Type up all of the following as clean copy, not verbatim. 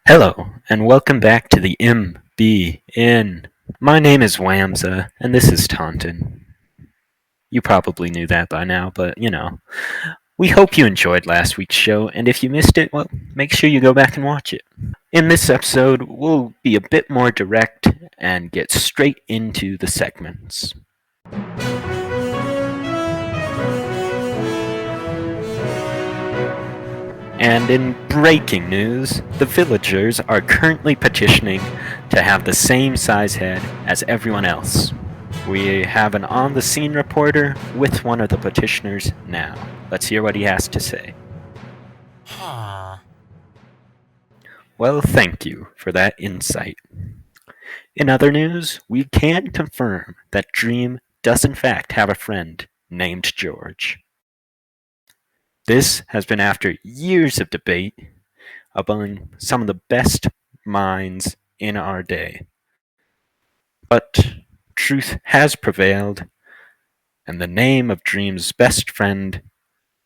Hello, and welcome back to the MBN. My name is Wamza, and this is Taunton. You probably knew that by now, but we hope you enjoyed last week's show, and if you missed it, well, make sure you go back and watch it. In this episode, we'll be a bit more direct and get straight into the segments. And in breaking news, the villagers are currently petitioning to have the same size head as everyone else. We have an on the scene reporter with one of the petitioners now. Let's hear what he has to say. Well, thank you for that insight. In other news, we can confirm that Dream does in fact have a friend named George. This has been after years of debate among some of the best minds in our day. But truth has prevailed, and the name of Dream's best friend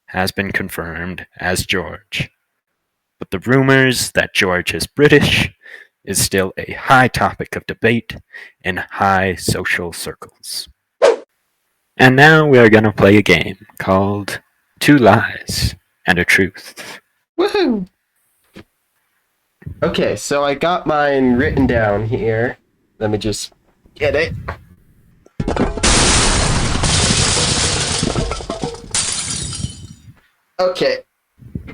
has been confirmed as George. But the rumors that George is British is still a high topic of debate in high social circles. And now we are going to play a game called Two Lies and a Truth. Woohoo! Okay, so I got mine written down here. Let me just get it. Okay,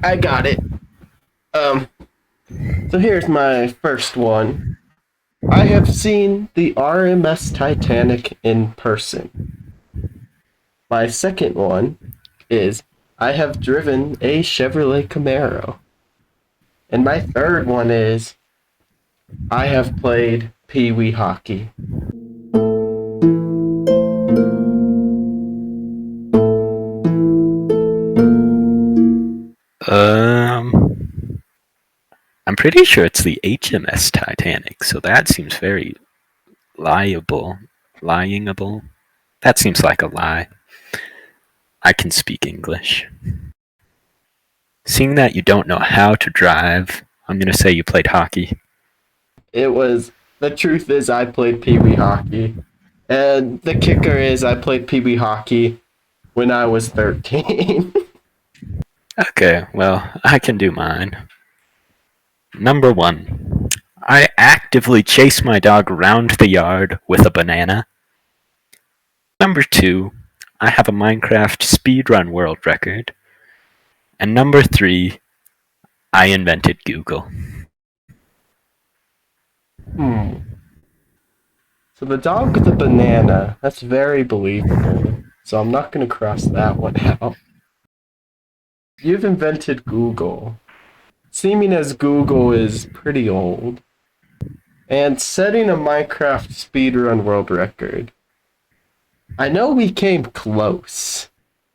I got it. So here's my first one. I have seen the RMS Titanic in person. My second one is I have driven a Chevrolet Camaro. And my third one is I have played Pee Wee hockey. I'm pretty sure it's the HMS Titanic, so that seems very lyingable. That seems like a lie. I can speak English. Seeing that you don't know how to drive, I'm going to say you played hockey. The truth is I played Pee Wee hockey. And the kicker is I played Pee Wee hockey when I was 13. Okay, well, I can do mine. Number 1. I actively chase my dog around the yard with a banana. Number 2. I have a Minecraft speedrun world record. And number 3. I invented Google. So the dog with the banana, that's very believable. So I'm not going to cross that one out. You've invented Google. Seeming as Google is pretty old. And setting a Minecraft speedrun world record. I know we came close.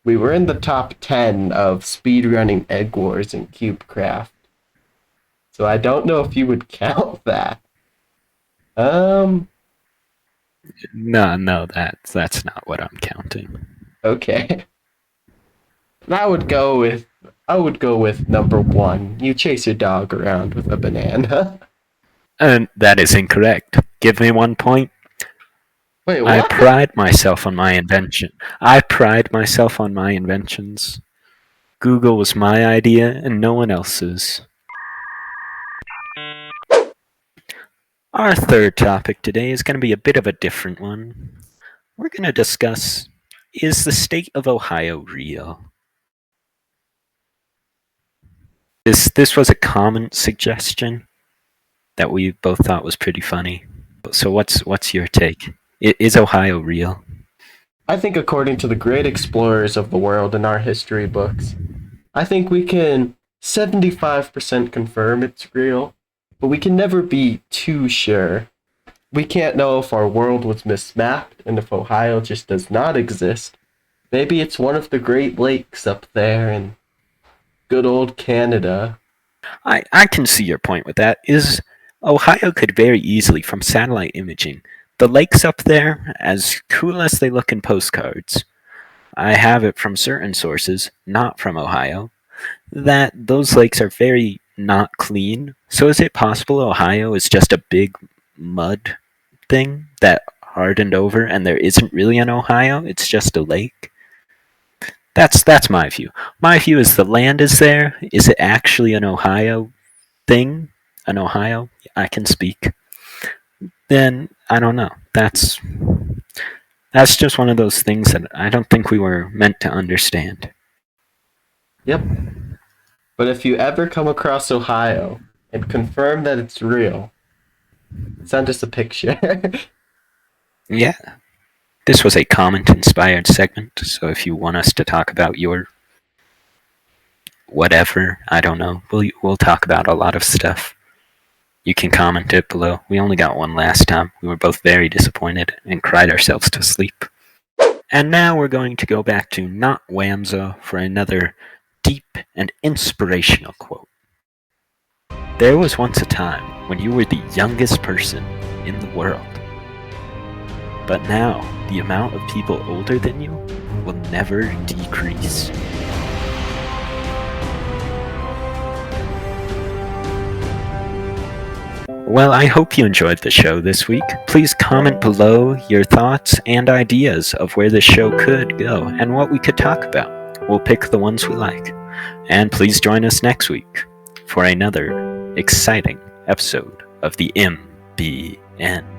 We were in the top 10 of speedrunning Egg Wars and CubeCraft. So I don't know if you would count that. No, that's not what I'm counting. Okay. I would go with number 1. You chase your dog around with a banana. And that is incorrect. Give me 1 point. Wait, what? I pride myself on my invention. I pride myself on my inventions. Google was my idea and no one else's. Our third topic today is going to be a bit of a different one. We're going to discuss, is the state of Ohio real? This was a common suggestion that we both thought was pretty funny. So what's your take? Is Ohio real? I think according to the great explorers of the world in our history books, I think we can 75% confirm it's real, but we can never be too sure. We can't know if our world was mismapped and if Ohio just does not exist. Maybe it's one of the Great Lakes up there in good old Canada. I can see your point with that. Is Ohio could very easily, from satellite imaging, the lakes up there, as cool as they look in postcards, I have it from certain sources, not from Ohio, that those lakes are very not clean. So is it possible Ohio is just a big mud thing that hardened over and there isn't really an Ohio? It's just a lake? That's my view. My view is the land is there. Is it actually an Ohio thing? An Ohio? I can speak. Then I don't know. That's just one of those things that I don't think we were meant to understand. Yep. But if you ever come across Ohio and confirm that it's real, send us a picture. Yeah. This was a comment inspired segment, so if you want us to talk about your whatever, I don't know, we'll talk about a lot of stuff. You can comment it below. We only got one last time. We were both very disappointed and cried ourselves to sleep. And now we're going to go back to Not Wamza for another deep and inspirational quote. There was once a time when you were the youngest person in the world. But now, the amount of people older than you will never decrease. Well, I hope you enjoyed the show this week. Please comment below your thoughts and ideas of where this show could go and what we could talk about. We'll pick the ones we like. And please join us next week for another exciting episode of the MBN.